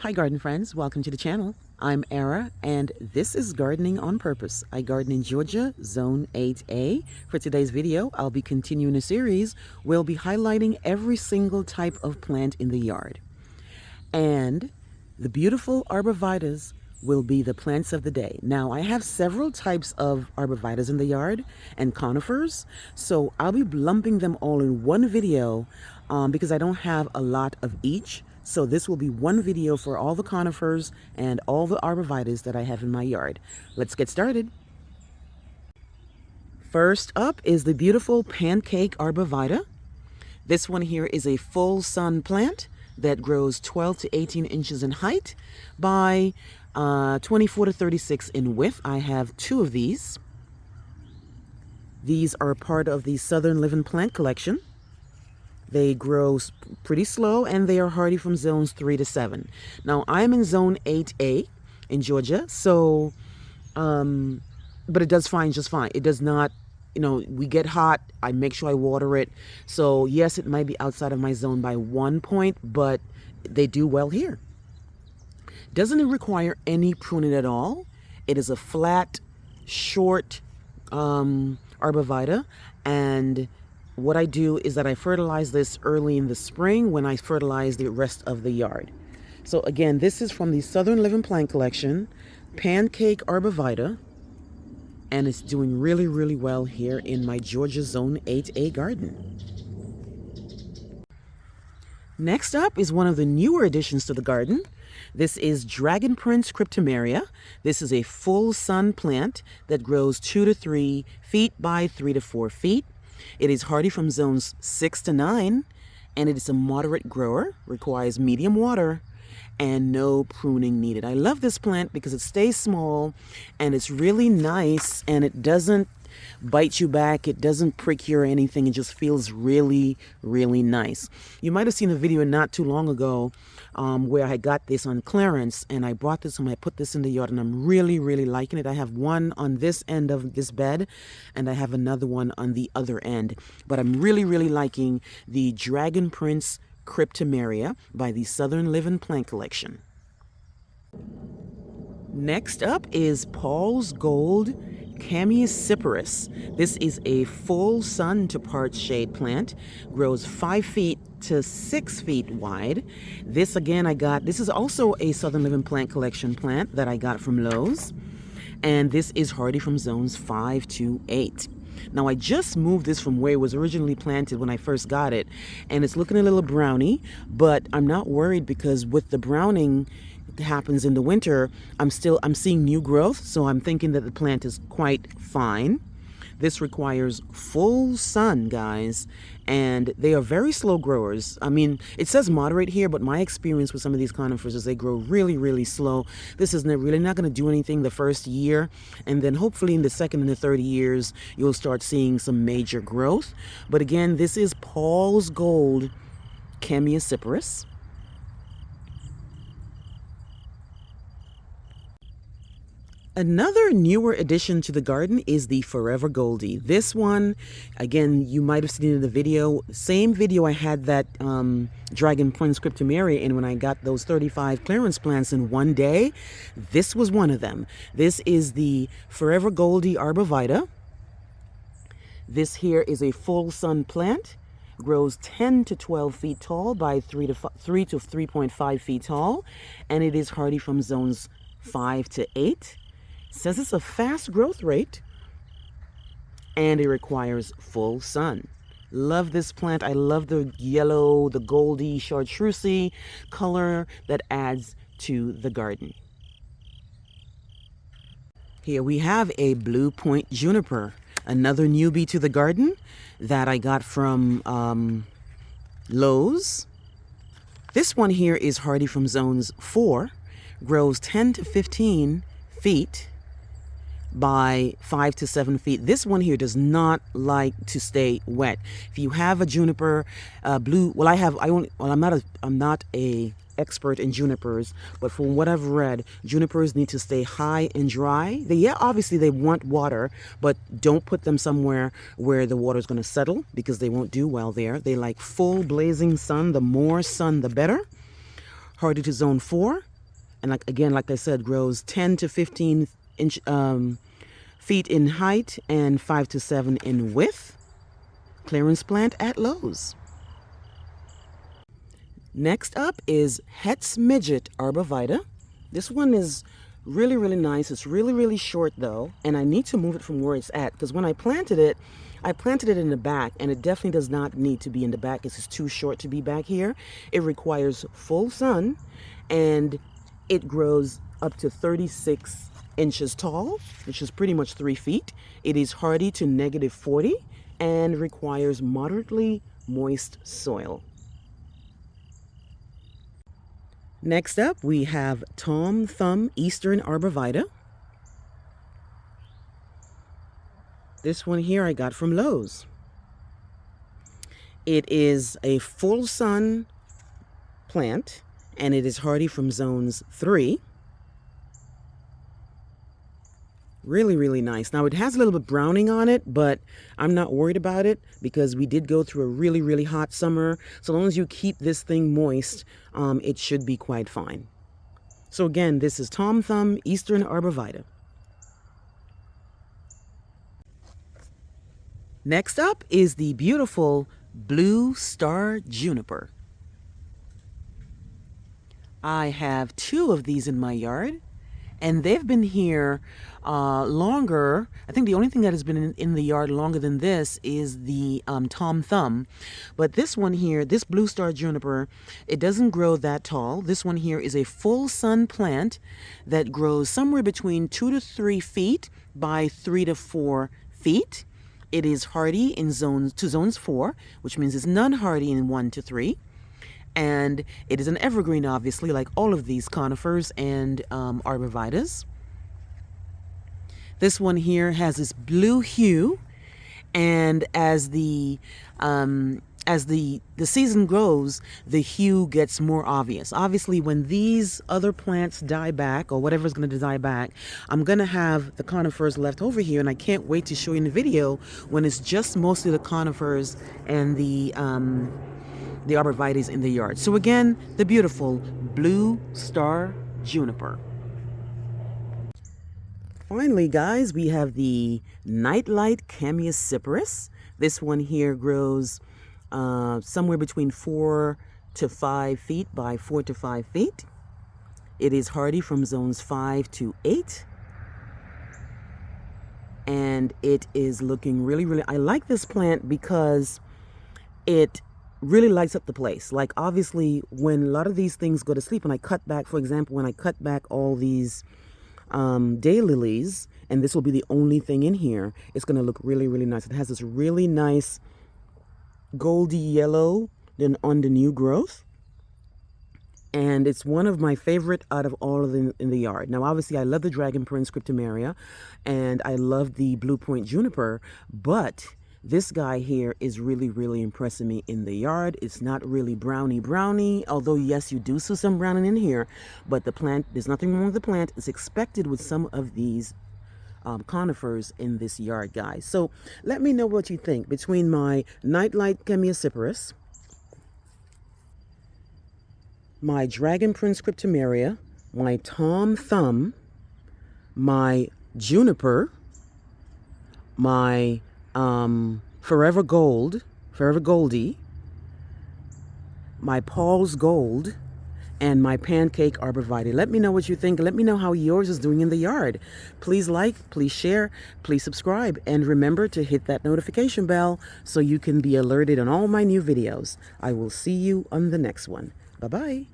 Hi garden friends, welcome to the channel. I'm Era and this is Gardening on Purpose. I garden in Georgia, Zone 8A. For today's video, I'll be continuing a series. We'll be highlighting every single type of plant in the yard. And the beautiful arborvitaes will be the plants of the day. Now, I have several types of arborvitaes in the yard and conifers, so I'll be lumping them all in one video because I don't have a lot of each. So this will be one video for all the conifers and all the arborvitaes that I have in my yard. Let's get started. First up is the beautiful Pancake arborvitae. This one here is a full sun plant that grows 12 to 18 inches in height by 24 to 36 in width. I have two of these. These are part of the Southern Living Plant Collection. They grow pretty slow and they are hardy from zones 3 to 7. Now I'm in zone 8A in Georgia, so but it does fine just fine. It does not, we get hot, I make sure I water it. So yes, it might be outside of my zone by 1 point, but they do well here. Doesn't require any pruning at all. It is a flat, short arborvitae, and what I do is that I fertilize this early in the spring when I fertilize the rest of the yard. So again, this is from the Southern Living Plant Collection, Pancake arborvitae, and it's doing really, really well here in my Georgia Zone 8A garden. Next up is one of the newer additions to the garden. This is Dragon Prince cryptomeria. This is a full sun plant that grows 2 to 3 feet by 3 to 4 feet. It is hardy from zones 6 to 9, and it is a moderate grower, requires medium water, and no pruning needed. I love this plant because it stays small, and it's really nice, and it doesn't bite you back, it doesn't prick you or anything. It just feels really, really nice. You might have seen a video not too long ago where I got this on clearance, and I brought this and I put this in the yard, and I'm really, really liking it. I have one on this end of this bed, and I have another one on the other end. But I'm really, really liking the Dragon Prince cryptomeria by the Southern Living Plant Collection. Next up is Paul's Gold Chamaecyparis. This is a full sun to part shade plant, grows 5 feet to 6 feet wide. This again this is also a Southern Living Plant Collection plant that I got from Lowe's, and this is hardy from zones 5 to 8. Now I just moved this from where it was originally planted when I first got it, and it's looking a little browny, but I'm not worried because with the browning happens in the winter, I'm seeing new growth, so I'm thinking that the plant is quite fine. This requires full sun, guys, and they are very slow growers. I mean, it says moderate here, but my experience with some of these conifers is they grow really, really slow. This is really not going to do anything the first year, and then hopefully in the second and the third years, you'll start seeing some major growth. But again, this is Paul's Gold Chamaecyparis. Another newer addition to the garden is the Forever Goldy. This one, again, you might have seen it in the video. Same video I had that Dragon Prince cryptomeria in when I got those 35 clearance plants in one day. This was one of them. This is the Forever Goldy arborvitae. This here is a full sun plant. Grows 10 to 12 feet tall by 3 to 3.5 feet tall. And it is hardy from zones 5 to 8. Says it's a fast growth rate, and it requires full sun. Love this plant. I love the yellow, the goldy chartreuse color that adds to the garden. Here we have a blue point juniper, another newbie to the garden that I got from Lowe's. This one here is hardy from zones 4, grows 10 to 15 feet by 5 to 7 feet. This one here does not like to stay wet. If you have a juniper, blue, I'm not a expert in junipers, but from what I've read, junipers need to stay high and dry. Obviously they want water, but don't put them somewhere where the water is going to settle because they won't do well there. They like full blazing sun. The more sun, the better. Hardy to zone 4. And like I said, grows 10 to 15 feet in height and 5 to 7 in width. Clearance plant at Lowe's. Next up is Hetz Midget Arborvitae. This one is really, really nice. It's really, really short though, and I need to move it from where it's at because when I planted it in the back, and it definitely does not need to be in the back. It's just too short to be back here. It requires full sun, and it grows up to 36 inches tall, which is pretty much 3 feet. It is hardy to -40 and requires moderately moist soil. Next up, we have Tom Thumb Eastern Arborvitae. This one here I got from Lowe's. It is a full sun plant, and it is hardy from zones 3. Really, really nice. Now it has a little bit browning on it, but I'm not worried about it because we did go through a really, really hot summer. So long as you keep this thing moist, it should be quite fine. So again, this is Tom Thumb Eastern Arborvitae. Next up is the beautiful Blue Star Juniper. I have 2 of these in my yard, and they've been here longer. I think the only thing that has been in the yard longer than this is the Tom Thumb. But this one here, this Blue Star Juniper, it doesn't grow that tall. This one here is a full sun plant that grows somewhere between 2 to 3 feet by 3 to 4 feet. It is hardy in zones 4, which means it's non-hardy in 1 to 3. And it is an evergreen, obviously, like all of these conifers and arborvitaes. This one here has this blue hue, and as the season goes, the hue gets more obvious. Obviously, when these other plants die back, or whatever's going to die back, I'm going to have the conifers left over here, and I can't wait to show you in the video when it's just mostly the conifers and the arborvitaes in the yard. So again, the beautiful Blue Star Juniper. Finally, guys, we have the NightLight chamaecyparis. This one here grows somewhere between 4 to 5 feet by 4 to 5 feet. It is hardy from zones 5 to 8. And it is looking really, really, I like this plant because it really lights up the place. Like obviously when a lot of these things go to sleep, and I cut back, for example, when I cut back all these daylilies, and this will be the only thing in here, it's going to look really, really nice. It has this really nice goldy yellow then on the new growth, and it's one of my favorite out of all of them in the yard. Now obviously I love the dragon prince cryptomeria, and I love the blue point juniper, but this guy here is really, really impressing me in the yard. It's not really brownie, although yes, you do see some browning in here, but the plant, there's nothing wrong with the plant. It's expected with some of these conifers in this yard, guys. So let me know what you think between my NightLight chamaecyparis, my dragon prince cryptomeria, my Tom Thumb, my juniper, my Forever Goldy, my Paul's Gold, and my Pancake Arborvitae. Let me know what you think. Let me know how yours is doing in the yard. Please like, please share, please subscribe, and remember to hit that notification bell so you can be alerted on all my new videos. I will see you on the next one. Bye-bye.